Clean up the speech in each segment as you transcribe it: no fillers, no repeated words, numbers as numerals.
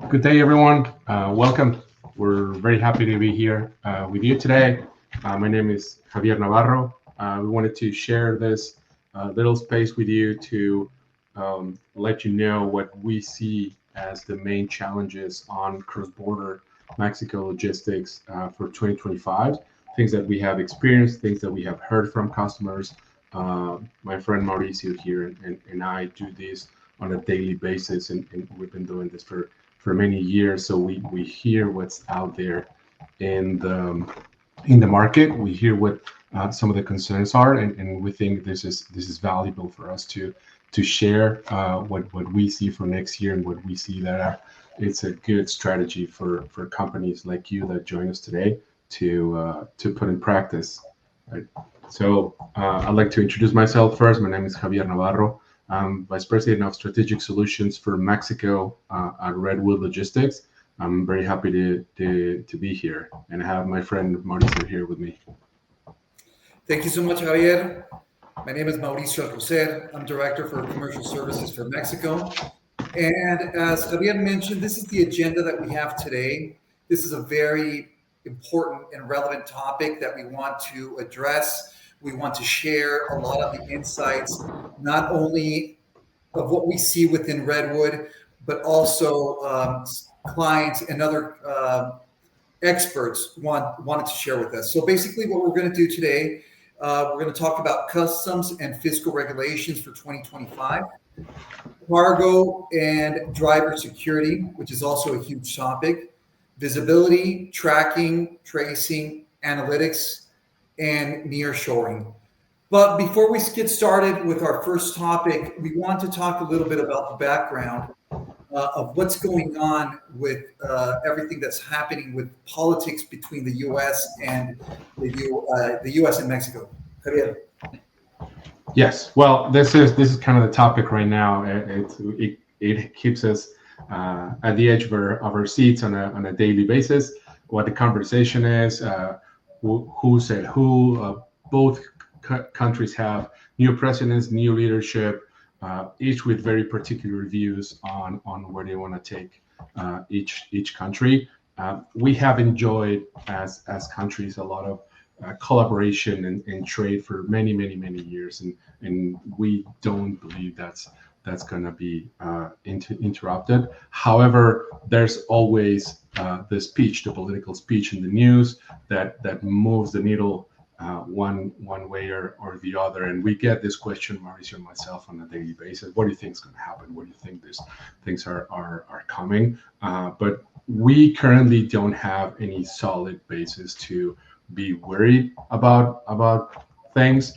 Good day, everyone. Welcome. We're very happy to be here with you today. My name is Javier Navarro. We wanted to share this little space with you to let you know what we see as the main challenges on cross-border Mexico logistics for 2025. Things that we have experienced, things that we have heard from customers. My friend Mauricio here and I do this on a daily basis, and we've been doing this for many years. So we hear what's out there in the market. We hear what some of the concerns are, and we think this is valuable for us to share what we see for next year and what we see that it's a good strategy for companies like you that join us today to put in practice. Right? So I'd like to introduce myself first. My name is Javier Navarro. I'm Vice President of Strategic Solutions for Mexico at Redwood Logistics. I'm very happy to be here and have my friend Mauricio here with me. Thank you so much, Javier. My name is Mauricio Alcocer. I'm Director for Commercial Services for Mexico. And as Javier mentioned, this is the agenda that we have today. This is a very important and relevant topic that we want to address. We want to share a lot of the insights, not only of what we see within Redwood, but also clients and other experts wanted to share with us. So basically what we're going to do today, we're going to talk about customs and fiscal regulations for 2025, cargo and driver security, which is also a huge topic, visibility, tracking, tracing, analytics, and nearshoring. But before we get started with our first topic, we want to talk a little bit about the background of what's going on with everything that's happening with politics between the U.S. and the U.S. and Mexico. Javier. Yes, well, this is kind of the topic right now. It keeps us at the edge of our seats on a daily basis. What the conversation is. Who said who? Both countries have new presidents, new leadership, each with very particular views on where they want to take each country. We have enjoyed as countries a lot of collaboration and trade for many years, and we don't believe that's going to be interrupted. However, there's always the political speech in the news that moves the needle one way or the other. And we get this question, Mauricio and myself, on a daily basis. What do you think is going to happen? What do you think these things are coming? But we currently don't have any solid basis to be worried about things.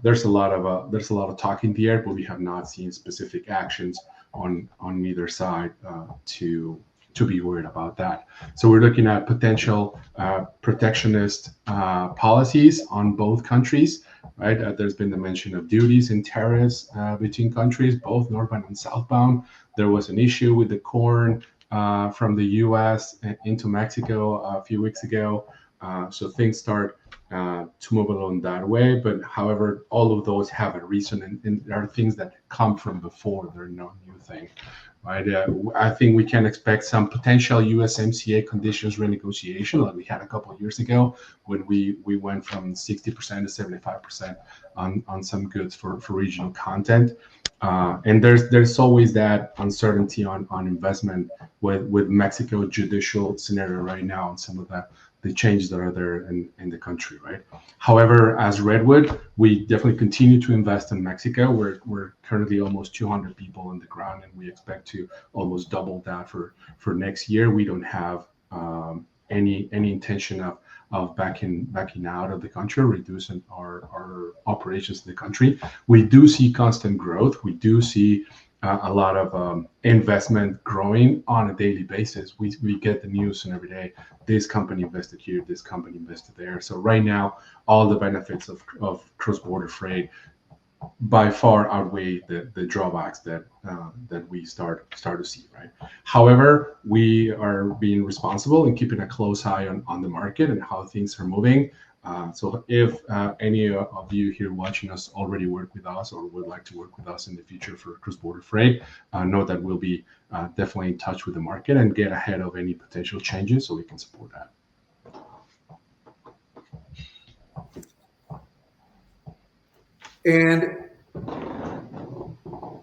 There's a lot of talk in the air, but we have not seen specific actions on either side to be worried about that. So we're looking at potential protectionist policies on both countries. Right? There's been the mention of duties and tariffs between countries, both northbound and southbound. There was an issue with the corn from the U.S. into Mexico a few weeks ago. So things start to move along that way. But however, all of those have a reason, and there are things that come from before. They're no new thing. Right? I think we can expect some potential USMCA conditions renegotiation like we had a couple of years ago when we went from 60% to 75% on some goods for regional content. And there's always that uncertainty on investment with Mexico judicial scenario right now and some of the changes that are there in the country, right? However, as Redwood, we definitely continue to invest in Mexico. We're currently almost 200 people on the ground, and we expect to almost double that for next year. We don't have any intention of backing out of the country, reducing our operations in the country. We do see constant growth. We do see a lot of investment growing on a daily basis. We get the news and every day, this company invested here, this company invested there. So right now, all the benefits of cross-border freight by far outweigh the drawbacks that we start to see, right? However, we are being responsible and keeping a close eye on the market and how things are moving. So if any of you here watching us already work with us or would like to work with us in the future for cross-border freight, know that we'll be definitely in touch with the market and get ahead of any potential changes so we can support that. And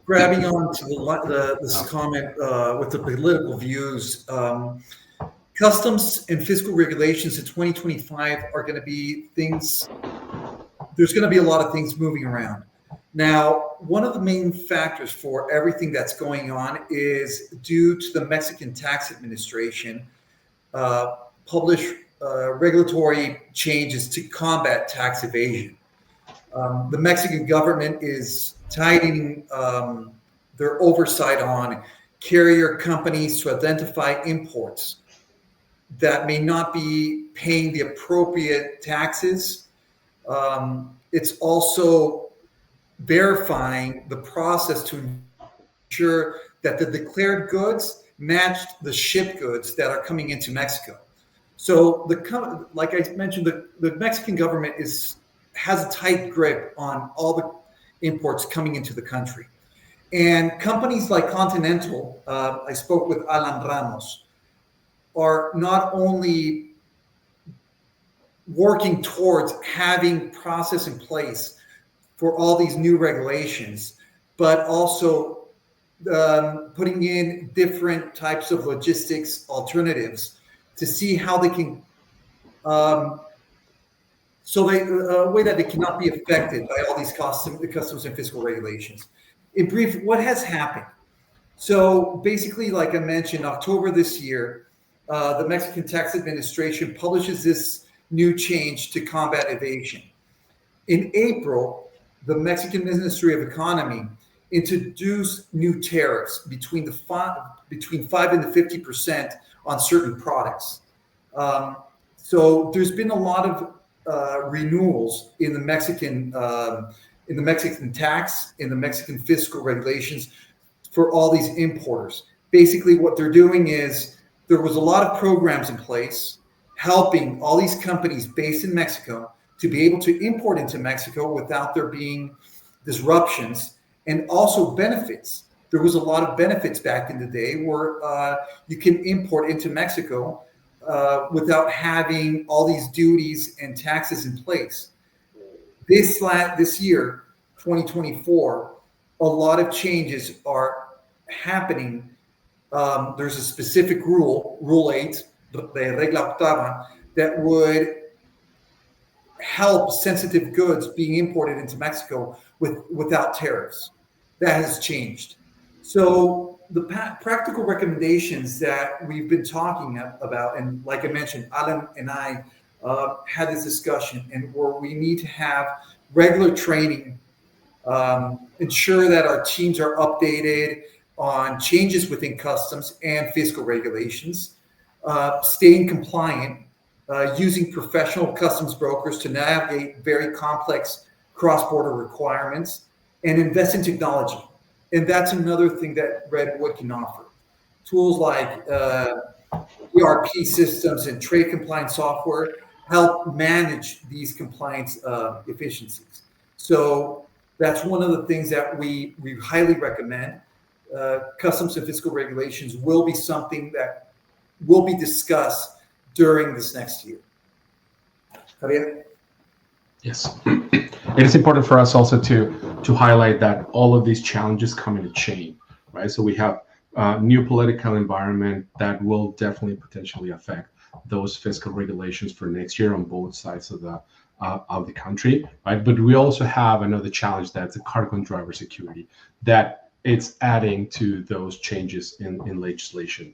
grabbing on to this comment with the political views, customs and fiscal regulations in 2025 are going to be things, there's going to be a lot of things moving around. Now, one of the main factors for everything that's going on is due to the Mexican Tax Administration publish regulatory changes to combat tax evasion. The Mexican government is tightening their oversight on carrier companies to identify imports that may not be paying the appropriate taxes. It's also verifying the process to ensure that the declared goods matched the shipped goods that are coming into Mexico. So, like I mentioned, the Mexican government has a tight grip on all the imports coming into the country. And companies like Continental, I spoke with Alan Ramos, are not only working towards having process in place for all these new regulations, but also putting in different types of logistics alternatives to see how they can, a way that they cannot be affected by all these customs and fiscal regulations. In brief, what has happened? So basically, like I mentioned, October this year, the Mexican Tax Administration publishes this new change to combat evasion. In April, the Mexican Ministry of Economy introduced new tariffs between 5 and the 50% on certain products. So there's been a lot of renewals in the Mexican tax, in the Mexican fiscal regulations for all these importers. Basically, what they're doing is there was a lot of programs in place helping all these companies based in Mexico to be able to import into Mexico without there being disruptions, and also benefits. There was a lot of benefits back in the day where you can import into Mexico without having all these duties and taxes in place. This year, 2024, a lot of changes are happening. There's a specific Rule 8, the Regla Octava, that would help sensitive goods being imported into Mexico without tariffs. That has changed. So the practical recommendations that we've been talking about, and like I mentioned, Alan and I had this discussion, and where we need to have regular training, ensure that our teams are updated on changes within customs and fiscal regulations, staying compliant, using professional customs brokers to navigate very complex cross-border requirements, and invest in technology. And that's another thing that Redwood can offer. Tools like ERP systems and trade compliance software help manage these compliance efficiencies. So that's one of the things that we highly recommend. Customs and fiscal regulations will be something that will be discussed during this next year. Javier? Yes. It is important for us also to highlight that all of these challenges come in a chain, right? So we have a new political environment that will definitely potentially affect those fiscal regulations for next year on both sides of the country, right? But we also have another challenge, that's the cargo and driver security, that it's adding to those changes in legislation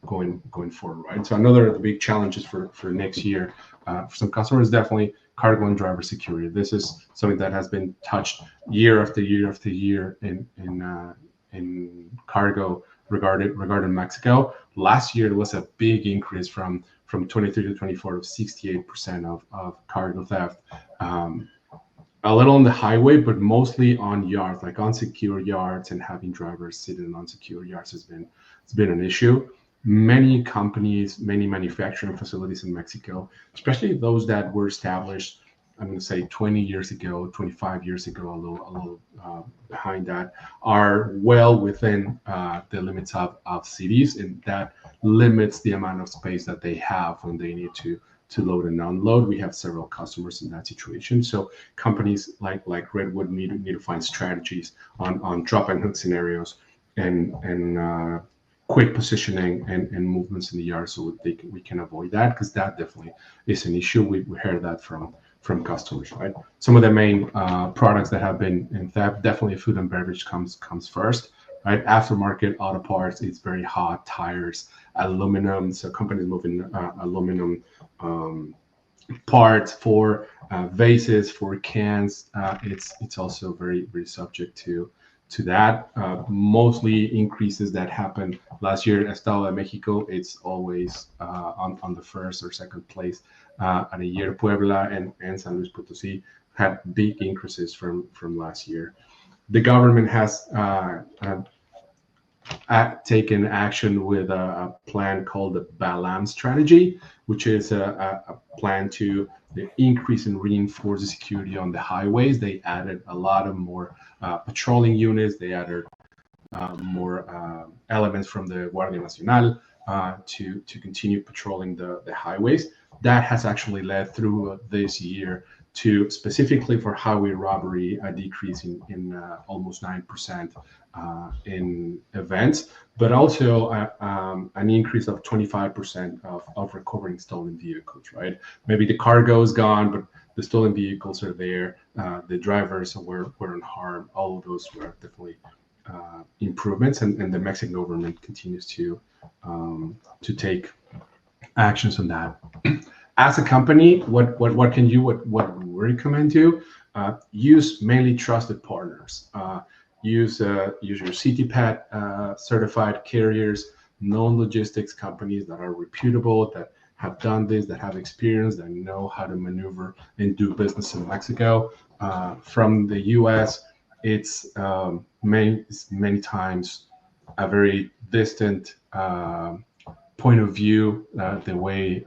going forward, right? So another of the big challenges for next year for some customers, definitely cargo and driver security. This is something that has been touched year after year after year in cargo regarding Mexico. Last year, there was a big increase from 23 to 24 of 68% of cargo theft. A little on the highway, but mostly on yards, like unsecure yards, and having drivers sit in unsecure yards has been an issue. many companies, many manufacturing facilities in Mexico, especially those that were established, I'm going to say 20 years ago, 25 years ago, a little behind that, are well within the limits of cities, and that limits the amount of space that they have when they need to load and unload. We have several customers in that situation. So companies like Redwood need to find strategies on drop and hook scenarios and quick positioning and movements in the yard, so we can avoid that, because that definitely is an issue. We heard that from customers, right? Some of the main products that have been in theft, definitely food and beverage comes first, right? Aftermarket auto parts, it's very hot. Tires, aluminum. So companies moving aluminum parts for vases, for cans. It's also very subject to that. Mostly increases that happened last year. Estado de Mexico, it's always on the first or second place. At a year, Puebla and San Luis Potosí had big increases from last year. The government has taken action with a plan called the Balam strategy, which is a plan to increase and reinforce the security on the highways. They added a lot of more patrolling units. They added more elements from the Guardia Nacional to continue patrolling the highways. That has actually led through this year to, specifically for highway robbery, a decrease in almost 9% in events, but also an increase of 25% of recovering stolen vehicles, right? Maybe the cargo is gone, but the stolen vehicles are there. The drivers were unharmed. All of those were definitely improvements, and the Mexican government continues to take actions on that. As a company, what can you what we recommend you? Use mainly trusted partners. Use your CTPAT certified carriers, known logistics companies that are reputable, that have done this, that have experience, that know how to maneuver and do business in Mexico. From the U.S., it's many times a very distant point of view, the way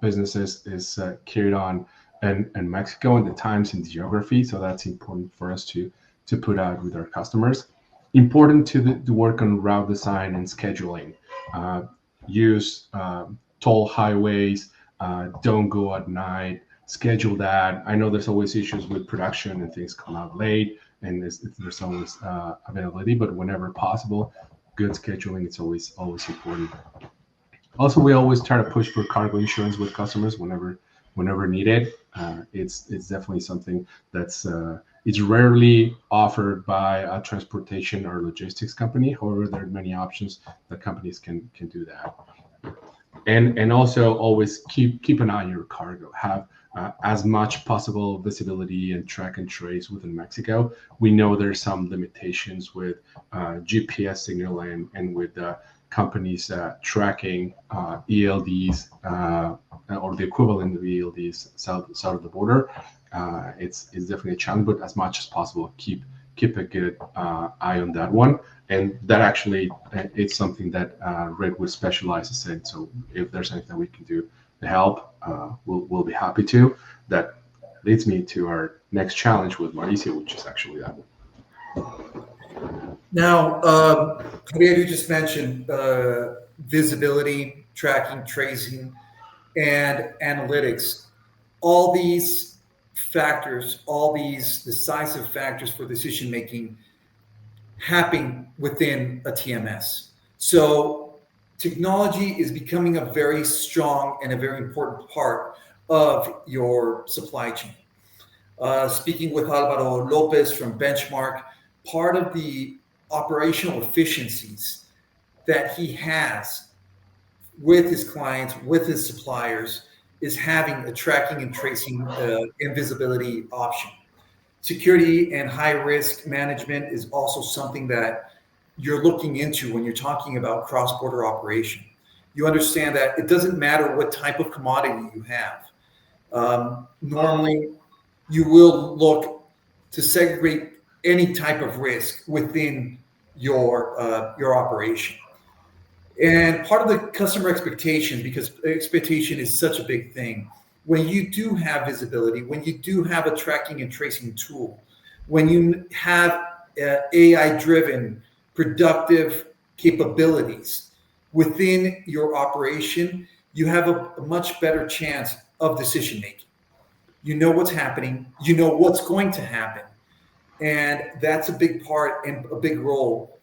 businesses is carried on in Mexico, and the times and geography. So that's important for us to put out with our customers. Important to work on route design and scheduling. Use toll highways. Don't go at night. Schedule that. I know there's always issues with production and things come out late, and there's always availability, but whenever possible, good scheduling is always important. Also, we always try to push for cargo insurance with customers whenever needed. It's definitely something that's it's rarely offered by a transportation or logistics company. However, there are many options that companies can do that. And also always keep an eye on your cargo. Have as much possible visibility and track and trace within Mexico. We know there's some limitations with GPS signal and with companies tracking ELDs or the equivalent of ELDs south of the border. It's definitely a challenge, but as much as possible, keep a good eye on that one. And that actually it's something that Redwood specializes in. So if there's anything that we can do to help, we'll be happy to. That leads me to our next challenge with Mauricio, which is actually that one. Now, Javier, you just mentioned visibility, tracking, tracing, and analytics. All these factors, all these decisive factors for decision making happen within a TMS. So technology is becoming a very strong and a very important part of your supply chain. Speaking with Alvaro Lopez from Benchmark, part of the operational efficiencies that he has with his clients, with his suppliers, is having a tracking and tracing and visibility option. Security and high risk management is also something that you're looking into when you're talking about cross-border operation. You understand that it doesn't matter what type of commodity you have. Normally, you will look to segregate any type of risk within your operation. And part of the customer expectation, because expectation is such a big thing, when you do have visibility, when you do have a tracking and tracing tool, when you have AI driven productive capabilities within your operation, you have a much better chance of decision making. You know what's happening, you know what's going to happen. And that's a big part and a big role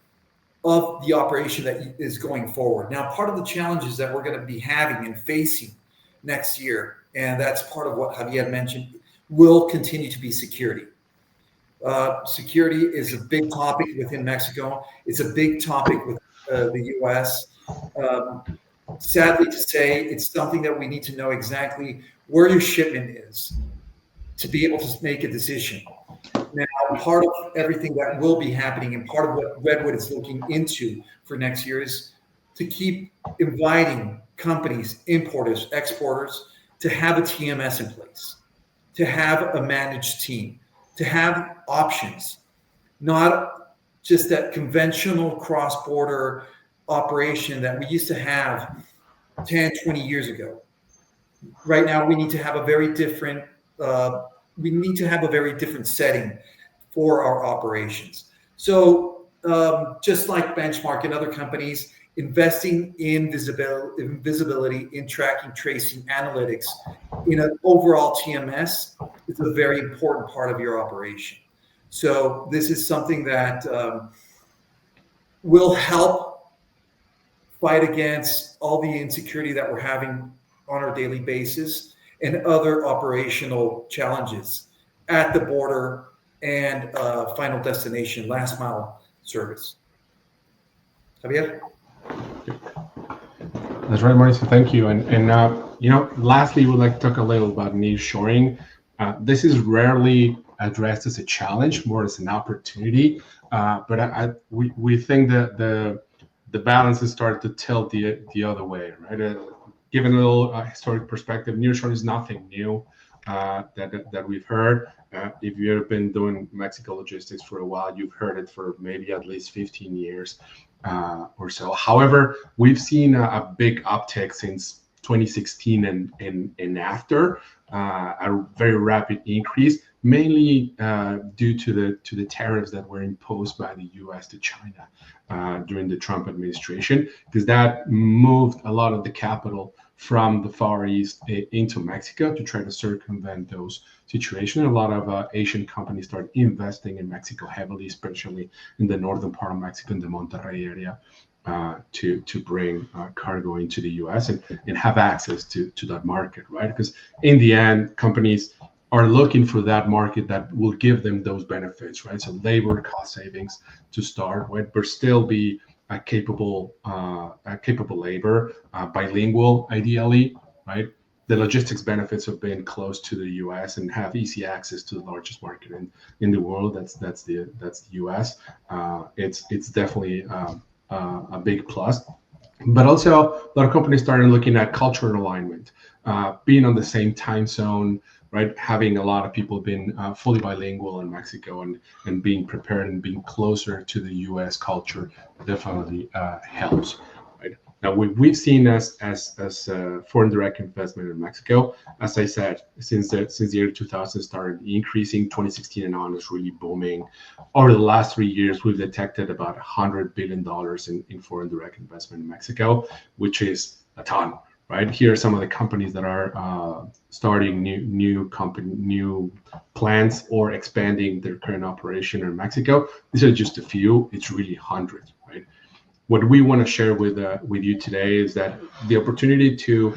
of the operation that is going forward. Now, part of the challenges that we're going to be having and facing next year, and that's part of what Javier mentioned, will continue to be security. Security is a big topic within Mexico. It's a big topic with the U.S. Sadly to say, it's something that we need to know exactly where your shipment is to be able to make a decision. Now, part of everything that will be happening and part of what Redwood is looking into for next year is to keep inviting companies, importers, exporters, to have a TMS in place, to have a managed team, to have options, not just that conventional cross-border operation that we used to have 10, 20 years ago. Right now, we need to have a very different setting for our operations. So just like Benchmark and other companies, investing in visibility, in tracking, tracing, analytics, in an overall TMS is a very important part of your operation. So this is something that will help fight against all the insecurity that we're having on our daily basis and other operational challenges at the border and final destination, last mile service. Javier? That's right, Mauricio. Thank you. And lastly, we'd like to talk a little about nearshoring. This is rarely addressed as a challenge, more as an opportunity. But we think that the balance has started to tilt the other way, right? Given a little historic perspective, nearshoring is nothing new that we've heard. If you've been doing Mexico logistics for a while, you've heard it for maybe at least 15 years or so. However, we've seen a big uptick since 2016 and after, a very rapid increase, mainly due to the tariffs that were imposed by the U.S. to China during the Trump administration, because that moved a lot of the capital from the Far East into Mexico to try to circumvent those situations. A lot of Asian companies started investing in Mexico heavily, especially in the northern part of Mexico, in the Monterrey area, to bring cargo into the U.S. and have access to that market, right? Because in the end, companies are looking for that market that will give them those benefits, right? So labor cost savings to start, right? But still be a capable labor, bilingual, ideally, right? The logistics benefits of being close to the U.S. and have easy access to the largest market in the world. That's the U.S. It's definitely a big plus. But also, a lot of companies started looking at cultural alignment, being on the same time zone, right? Having a lot of people being fully bilingual in Mexico and being prepared and being closer to the U.S. culture definitely helps. Right? Now, we've seen as foreign direct investment in Mexico, as I said, since the year 2000 started increasing. 2016 and on is really booming. Over the last 3 years, we've detected about $100 billion in foreign direct investment in Mexico, which is a ton. Right, here are some of the companies that are starting new plants or expanding their current operation in Mexico. These are just a few. It's really hundreds, right? What we want to share with you today is that the opportunity to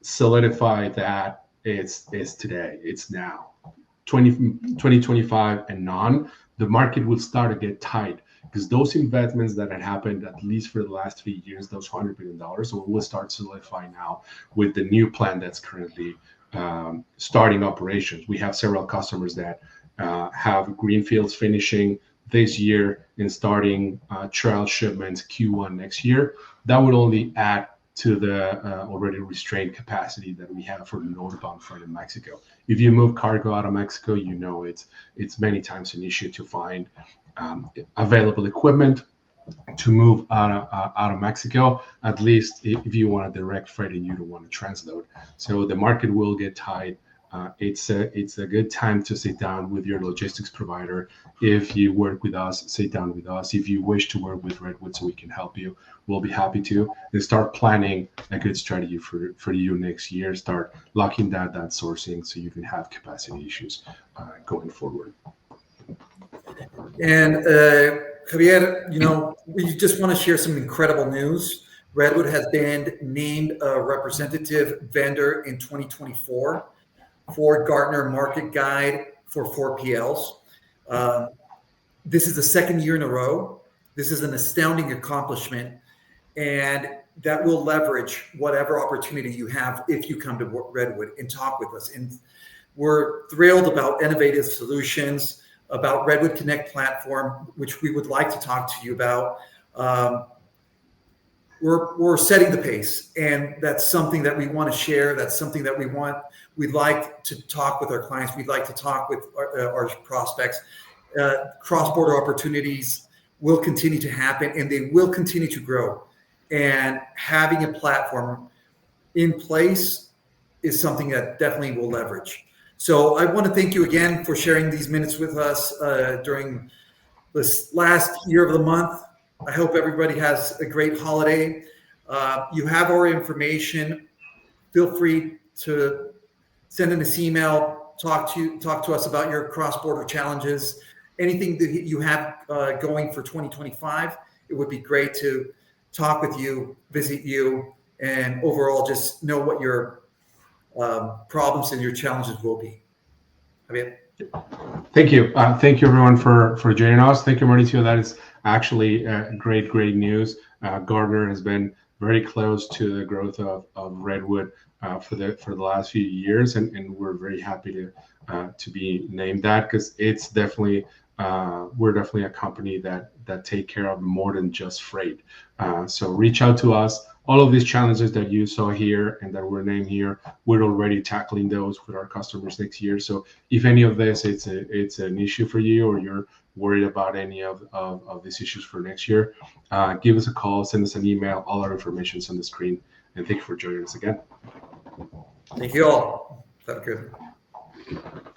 solidify that is today. It's now. 2025 and on, the market will start to get tight, because those investments that had happened at least for the last 3 years, those $100 billion, will start solidifying now with the new plan that's currently starting operations. We have several customers that have greenfields finishing this year and starting trial shipments Q1 next year. That would only add to the already restrained capacity that we have for the northbound freight in Mexico. If you move cargo out of Mexico, it's many times an issue to find available equipment, to move out of Mexico, at least if you want a direct freight and you don't want to transload. So the market will get tight. It's a good time to sit down with your logistics provider. If you work with us, sit down with us. If you wish to work with Redwood so we can help you, we'll be happy to. And start planning a good strategy for you next year. Start locking that sourcing so you can have capacity issues going forward. And Javier, we just want to share some incredible news. Redwood has been named a representative vendor in 2024 for Gartner Market Guide for 4PLs. This is the second year in a row. This is an astounding accomplishment, and that will leverage whatever opportunity you have if you come to Redwood and talk with us. And we're thrilled about innovative solutions, about Redwood Connect platform, which we would like to talk to you about. We're setting the pace, and that's something that we want to share. That's something that we'd like to talk with our clients. We'd like to talk with our prospects. Cross-border opportunities will continue to happen, and they will continue to grow. And having a platform in place is something that definitely will leverage. So I want to thank you again for sharing these minutes with us during this last year of the month. I hope everybody has a great holiday. You have our information. Feel free to send us an email, talk to us about your cross-border challenges, anything that you have going for 2025. It would be great to talk with you, visit you, and overall just know what your problems and your challenges will be. Javier? Thank you. Thank you, everyone, for joining us. Thank you, Mauricio. That is actually great news. Gartner has been very close to the growth of Redwood for the last few years, and we're very happy to be named that, because it's definitely we're definitely a company that take care of more than just freight. So reach out to us. All of these challenges that you saw here and that were named here, we're already tackling those with our customers next year. So if any of this it's an issue for you, or you're worried about any of these issues for next year, give us a call, send us an email. All our information is on the screen. And thank you for joining us again. Thank you all. Have a good.